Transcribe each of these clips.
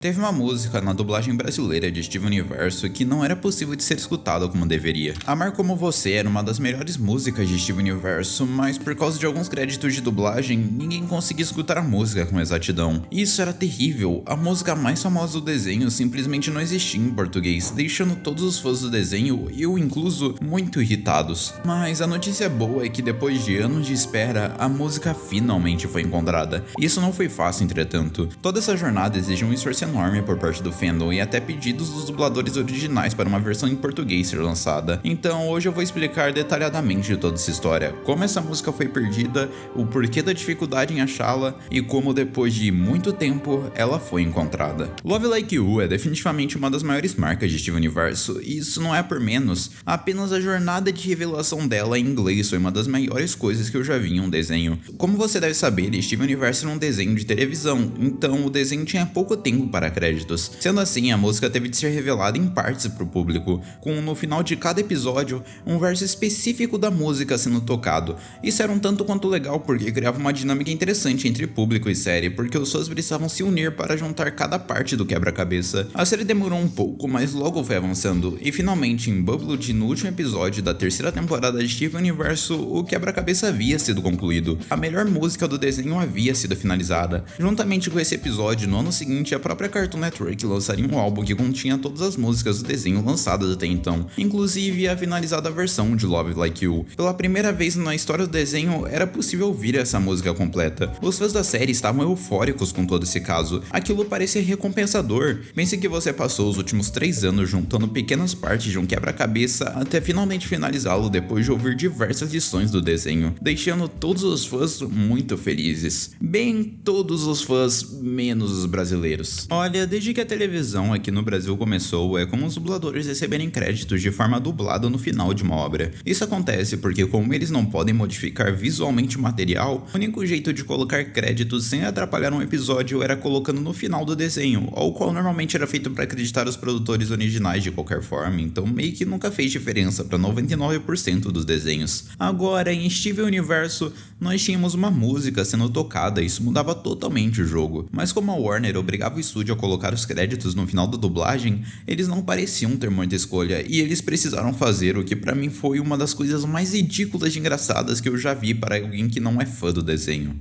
Teve uma música na dublagem brasileira de Steven Universo que não era possível de ser escutada como deveria. Amar Como Você era uma das melhores músicas de Steven Universo, mas por causa de alguns créditos de dublagem, ninguém conseguia escutar a música com exatidão. E isso era terrível, a música mais famosa do desenho simplesmente não existia em português, deixando todos os fãs do desenho, eu incluso, muito irritados. Mas a notícia boa é que depois de anos de espera, a música finalmente foi encontrada. Isso não foi fácil, entretanto. Toda essa jornada exigiu um esforço enorme por parte do fandom e até pedidos dos dubladores originais para uma versão em português ser lançada. Então hoje eu vou explicar detalhadamente toda essa história, como essa música foi perdida, o porquê da dificuldade em achá-la e como depois de muito tempo ela foi encontrada. Love Like You é definitivamente uma das maiores marcas de Steven Universo e isso não é por menos, apenas a jornada de revelação dela em inglês foi uma das maiores coisas que eu já vi em um desenho. Como você deve saber, Steven Universo era um desenho de televisão, então o desenho tinha pouco tempo para créditos. Sendo assim, a música teve de ser revelada em partes para o público, com no final de cada episódio um verso específico da música sendo tocado. Isso era um tanto quanto legal porque criava uma dinâmica interessante entre público e série, porque os fãs precisavam se unir para juntar cada parte do quebra-cabeça. A série demorou um pouco, mas logo foi avançando, e finalmente em Bubbled, no último episódio da terceira temporada de Steven Universo, o quebra-cabeça havia sido concluído. A melhor música do desenho havia sido finalizada. Juntamente com esse episódio, no ano seguinte, a própria Cartoon Network lançaria um álbum que continha todas as músicas do desenho lançadas até então, inclusive a finalizada versão de Love Like You. Pela primeira vez na história do desenho, era possível ouvir essa música completa. Os fãs da série estavam eufóricos com todo esse caso. Aquilo parecia recompensador. Pense que você passou os últimos 3 anos juntando pequenas partes de um quebra-cabeça até finalmente finalizá-lo depois de ouvir diversas lições do desenho, deixando todos os fãs muito felizes. Bem, todos os fãs, menos os brasileiros. Olha, desde que a televisão aqui no Brasil começou, é como os dubladores receberem créditos de forma dublada no final de uma obra. Isso acontece porque, como eles não podem modificar visualmente o material, o único jeito de colocar créditos sem atrapalhar um episódio era colocando no final do desenho, o qual normalmente era feito para acreditar os produtores originais de qualquer forma, então meio que nunca fez diferença para 99% dos desenhos. Agora, em Steven Universo, nós tínhamos uma música sendo tocada e isso mudava totalmente o jogo, mas como a Warner obrigava o estúdio a colocar os créditos no final da dublagem, eles não pareciam ter muita escolha e eles precisaram fazer o que pra mim foi uma das coisas mais ridículas e engraçadas que eu já vi para alguém que não é fã do desenho.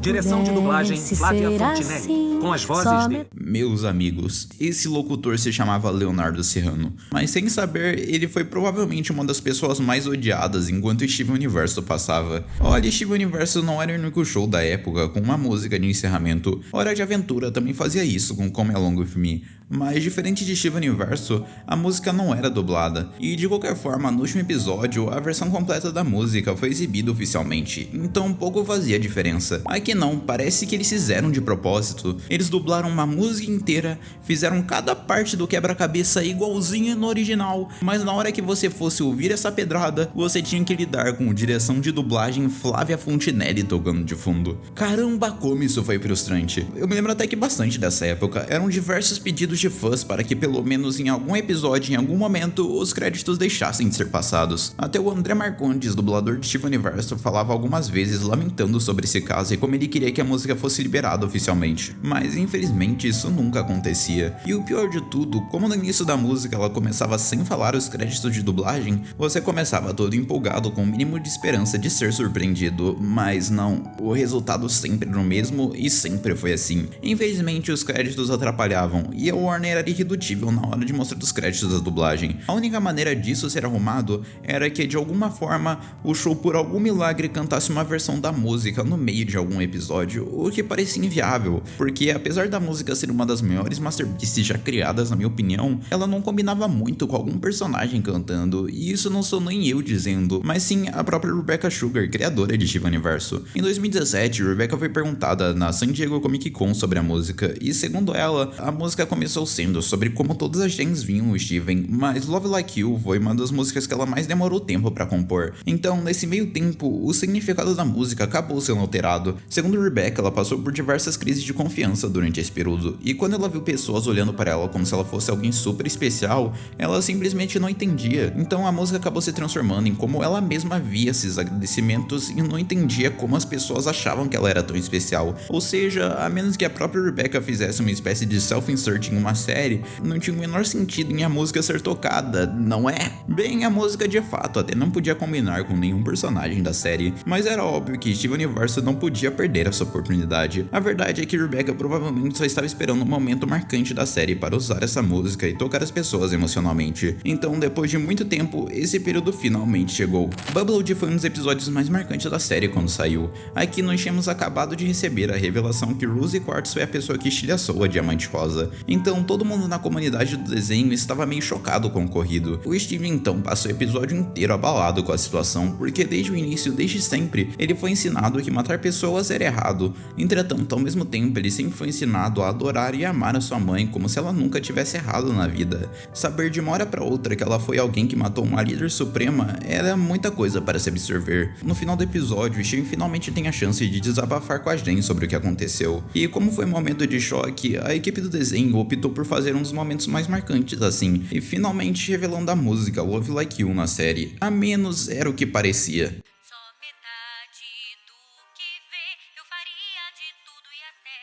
Direção de dublagem Flávia Fontinelli, assim, com as vozes de... Meus amigos, esse locutor se chamava Leonardo Serrano, mas sem saber, ele foi provavelmente uma das pessoas mais odiadas enquanto Steven Universo passava. Olha, Steven Universo não era o único show da época com uma música de encerramento. Hora de Aventura também fazia isso com Come Along With Me, mas diferente de Steven Universo, a música não era dublada, e de qualquer forma, no último episódio, a versão completa da música foi exibida oficialmente, então pouco fazia diferença. Aqui não, parece que eles fizeram de propósito. Eles dublaram uma música inteira, fizeram cada parte do quebra-cabeça igualzinha no original, mas na hora que você fosse ouvir essa pedrada, você tinha que lidar com direção de dublagem Flávia Fontinelli tocando de fundo. Caramba, como isso foi frustrante. Eu me lembro até que bastante dessa época, eram diversos pedidos de fãs para que pelo menos em algum episódio, em algum momento, os créditos deixassem de ser passados. Até o André Marcondes, dublador de Steven Universo, falava algumas vezes lamentando sobre esse caso e como ele queria que a música fosse liberada oficialmente. Mas infelizmente isso nunca acontecia. E o pior de tudo, como no início da música ela começava sem falar os créditos de dublagem, você começava todo empolgado com o mínimo de esperança de ser surpreendido, mas não, o resultado sempre era o mesmo e sempre foi assim. Infelizmente os créditos atrapalhavam e a Warner era irredutível na hora de mostrar os créditos da dublagem. A única maneira disso ser arrumado era que de alguma forma o show por algum milagre cantasse uma versão da música no meio de algum episódio, o que parecia inviável, porque apesar da música ser uma das maiores masterpieces já criadas na minha opinião, ela não combinava muito com algum personagem cantando, e isso não sou nem eu dizendo, mas sim a própria Rebecca Sugar, criadora de Steven Universo. Em 2017, Rebecca foi perguntada na San Diego Comic Con sobre a música, e segundo ela, a música começou sendo sobre como todas as gens vinham o Steven, mas Love Like You foi uma das músicas que ela mais demorou tempo pra compor. Então, nesse meio tempo, o significado da música acabou sendo alterado, passado. Segundo Rebecca, ela passou por diversas crises de confiança durante esse período, e quando ela viu pessoas olhando para ela como se ela fosse alguém super especial, ela simplesmente não entendia. Então a música acabou se transformando em como ela mesma via esses agradecimentos e não entendia como as pessoas achavam que ela era tão especial. Ou seja, a menos que a própria Rebecca fizesse uma espécie de self-insert em uma série, não tinha o menor sentido em a música ser tocada, não é? Bem, a música de fato até não podia combinar com nenhum personagem da série, mas era óbvio que Steven Universo não podia perder essa oportunidade. A verdade é que Rebecca provavelmente só estava esperando um momento marcante da série para usar essa música e tocar as pessoas emocionalmente. Então, depois de muito tempo, esse período finalmente chegou. Bubblewood foi um dos episódios mais marcantes da série quando saiu. Aqui nós tínhamos acabado de receber a revelação que Rosie Quartz foi a pessoa que estilhaçou a Diamante Rosa. Então, todo mundo na comunidade do desenho estava meio chocado com o ocorrido. O Steven então passou o episódio inteiro abalado com a situação, porque desde o início, desde sempre, ele foi ensinado que matar pessoas era errado. Entretanto, ao mesmo tempo, ele sempre foi ensinado a adorar e amar a sua mãe como se ela nunca tivesse errado na vida. Saber de uma hora para outra que ela foi alguém que matou uma líder suprema era muita coisa para se absorver. No final do episódio, Steven finalmente tem a chance de desabafar com a gente sobre o que aconteceu. E como foi um momento de choque, a equipe do desenho optou por fazer um dos momentos mais marcantes assim, e finalmente revelando a música Love Like You na série. A menos era o que parecia. Só metade do que vê, eu faria de tudo e até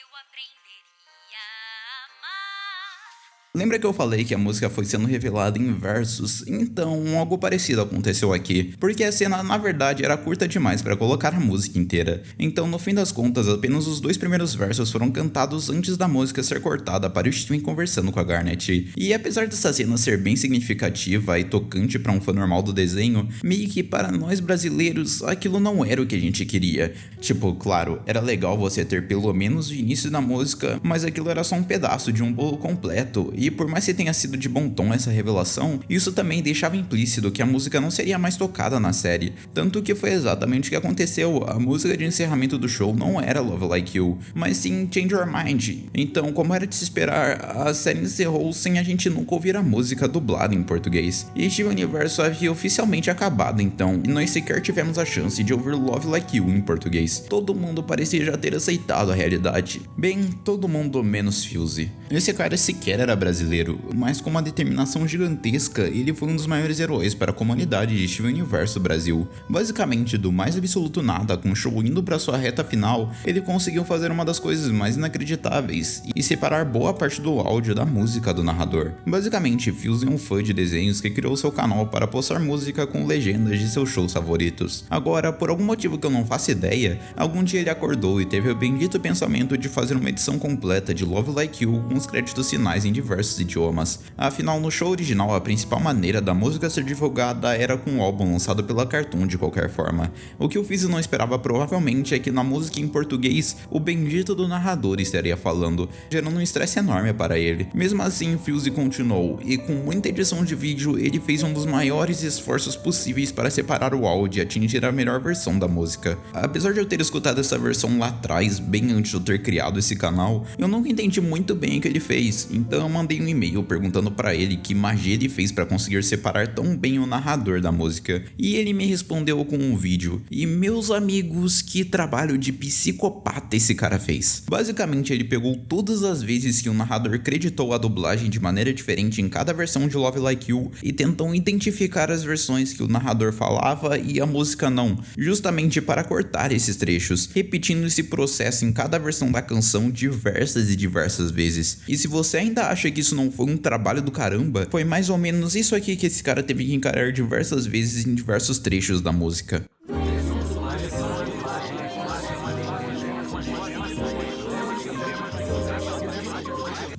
eu aprenderia a amar. Lembra que eu falei que a música foi sendo revelada em versos? Então, algo parecido aconteceu aqui, porque a cena na verdade era curta demais para colocar a música inteira. Então, no fim das contas, apenas os 2 primeiros versos foram cantados antes da música ser cortada para o Steven conversando com a Garnet. E apesar dessa cena ser bem significativa e tocante para um fã normal do desenho, meio que para nós brasileiros, aquilo não era o que a gente queria. Tipo, claro, era legal você ter pelo menos o início da música, mas aquilo era só um pedaço de um bolo completo. E por mais que tenha sido de bom tom essa revelação, isso também deixava implícito que a música não seria mais tocada na série. Tanto que foi exatamente o que aconteceu. A música de encerramento do show não era Love Like You, mas sim Change Your Mind. Então, como era de se esperar, a série encerrou sem a gente nunca ouvir a música dublada em português. E este universo havia oficialmente acabado então, e nós sequer tivemos a chance de ouvir Love Like You em português. Todo mundo parecia já ter aceitado a realidade. Bem, todo mundo menos Fuse. Esse cara sequer era brasileiro, mas com uma determinação gigantesca, ele foi um dos maiores heróis para a comunidade de Steven Universo Brasil. Basicamente, do mais absoluto nada, com o show indo para sua reta final, ele conseguiu fazer uma das coisas mais inacreditáveis e separar boa parte do áudio da música do narrador. Basicamente, Fuse é um fã de desenhos que criou seu canal para postar música com legendas de seus shows favoritos. Agora, por algum motivo que eu não faço ideia, algum dia ele acordou e teve o bendito pensamento de fazer uma edição completa de Love Like You com os créditos finais em diversos idiomas. Afinal, no show original, a principal maneira da música ser divulgada era com um álbum lançado pela Cartoon de qualquer forma. O que o Fuse não esperava provavelmente é que na música em português, o bendito do narrador estaria falando, gerando um estresse enorme para ele. Mesmo assim, Fuse continuou, e com muita edição de vídeo, ele fez um dos maiores esforços possíveis para separar o áudio e atingir a melhor versão da música. Apesar de eu ter escutado essa versão lá atrás, bem antes de eu ter criado esse canal, eu nunca entendi muito bem o que ele fez, então eu mandei um e-mail perguntando para ele que magia ele fez para conseguir separar tão bem o narrador da música, e ele me respondeu com um vídeo. E meus amigos, que trabalho de psicopata esse cara fez. Basicamente, ele pegou todas as vezes que o narrador creditou a dublagem de maneira diferente em cada versão de Love Like You e tentou identificar as versões que o narrador falava e a música não, justamente para cortar esses trechos, repetindo esse processo em cada versão da canção diversas e diversas vezes. E se você ainda acha que isso não foi um trabalho do caramba, foi mais ou menos isso aqui que esse cara teve que encarar diversas vezes em diversos trechos da música.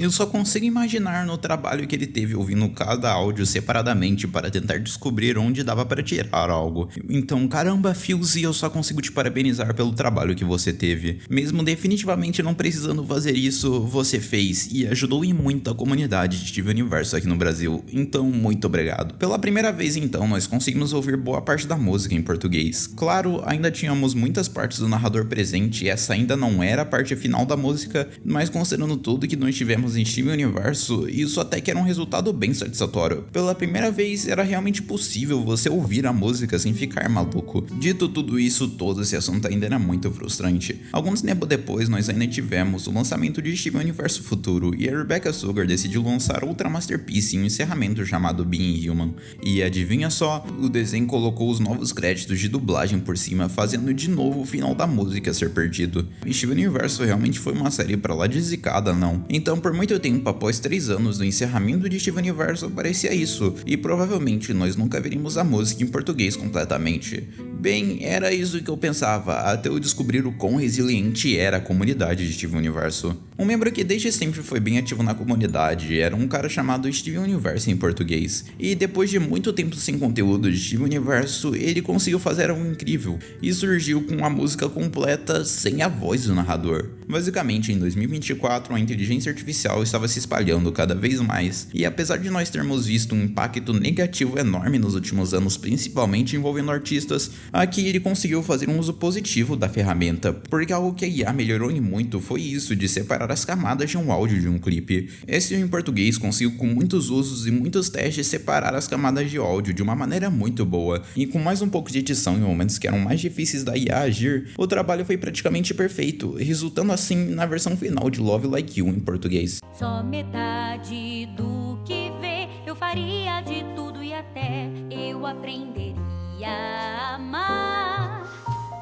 Eu só consigo imaginar no trabalho que ele teve ouvindo cada áudio separadamente para tentar descobrir onde dava para tirar algo. Então, caramba, Fuse, eu só consigo te parabenizar pelo trabalho que você teve. Mesmo definitivamente não precisando fazer isso, você fez e ajudou em muito a comunidade de Steven Universo aqui no Brasil. Então, muito obrigado. Pela primeira vez, então, nós conseguimos ouvir boa parte da música em português. Claro, ainda tínhamos muitas partes do narrador presente e essa ainda não era a parte final da música, mas considerando tudo que nós tivemos em Steven Universo, isso até que era um resultado bem satisfatório. Pela primeira vez, era realmente possível você ouvir a música sem ficar maluco. Dito tudo isso, todo esse assunto ainda era muito frustrante. Alguns tempos depois, nós ainda tivemos o lançamento de Steven Universo Futuro, e a Rebecca Sugar decidiu lançar outra masterpiece em um encerramento chamado Being Human. E adivinha só, o desenho colocou os novos créditos de dublagem por cima, fazendo de novo o final da música ser perdido. Steven Universo realmente foi uma série pra lá de zicada, não? Então, por muito tempo, após 3 anos do encerramento de Steven Universo, parecia isso, e provavelmente nós nunca veríamos a música em português completamente. Bem, era isso que eu pensava, até eu descobrir o quão resiliente era a comunidade de Steven Universo. Um membro que desde sempre foi bem ativo na comunidade era um cara chamado Steven Universo em português, e depois de muito tempo sem conteúdo de Steven Universo, ele conseguiu fazer algo incrível, e surgiu com a música completa sem a voz do narrador. Basicamente, em 2024, a inteligência artificial estava se espalhando cada vez mais, e apesar de nós termos visto um impacto negativo enorme nos últimos anos, principalmente envolvendo artistas, aqui ele conseguiu fazer um uso positivo da ferramenta, porque algo que a IA melhorou em muito foi isso de separar as camadas de um áudio de um clipe. Esse em português conseguiu com muitos usos e muitos testes separar as camadas de áudio de uma maneira muito boa, e com mais um pouco de edição em momentos que eram mais difíceis da IA agir, o trabalho foi praticamente perfeito, resultando assim na versão final de Love Like You em português. Só metade do que vê, eu faria de tudo e até eu aprenderia a amar.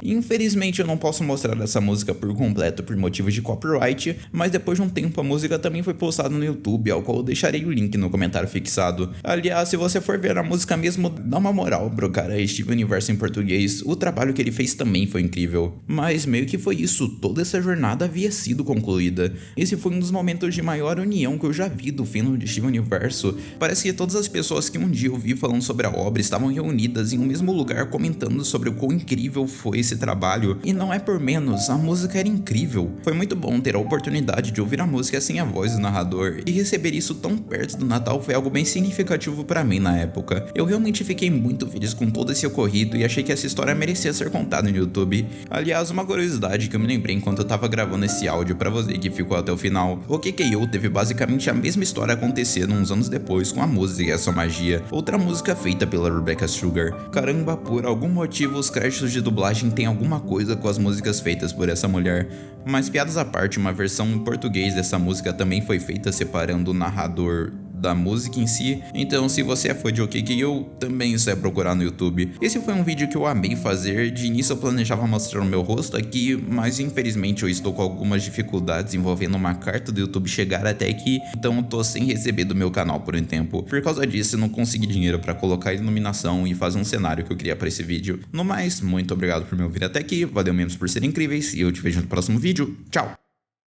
Infelizmente eu não posso mostrar essa música por completo por motivos de copyright, mas depois de um tempo a música também foi postada no YouTube, ao qual eu deixarei o link no comentário fixado. Aliás, se você for ver a música mesmo, dá uma moral pro cara Steven Universo em português, o trabalho que ele fez também foi incrível. Mas meio que foi isso, toda essa jornada havia sido concluída. Esse foi um dos momentos de maior união que eu já vi do fandom de Steven Universo. Parece que todas as pessoas que um dia eu vi falando sobre a obra estavam reunidas em um mesmo lugar comentando sobre o quão incrível foi esse trabalho, e não é por menos, a música era incrível. Foi muito bom ter a oportunidade de ouvir a música sem a voz do narrador, e receber isso tão perto do Natal foi algo bem significativo pra mim na época. Eu realmente fiquei muito feliz com todo esse ocorrido e achei que essa história merecia ser contada no YouTube. Aliás, uma curiosidade que eu me lembrei enquanto eu tava gravando esse áudio pra você que ficou até o final, o QKO teve basicamente a mesma história acontecendo uns anos depois com a música e a sua magia, outra música feita pela Rebecca Sugar. Caramba, por algum motivo os créditos de dublagem têm alguma coisa com as músicas feitas por essa mulher. Mas piadas à parte, uma versão em português dessa música também foi feita separando o narrador da música em si, então se você é fã de OKKO, também isso é procurar no YouTube. Esse foi um vídeo que eu amei fazer, de início eu planejava mostrar o meu rosto aqui, mas infelizmente eu estou com algumas dificuldades envolvendo uma carta do YouTube chegar até aqui, então eu tô sem receber do meu canal por um tempo. Por causa disso eu não consegui dinheiro pra colocar iluminação e fazer um cenário que eu queria pra esse vídeo. No mais, muito obrigado por me ouvir até aqui, valeu mesmo por serem incríveis e eu te vejo no próximo vídeo, tchau!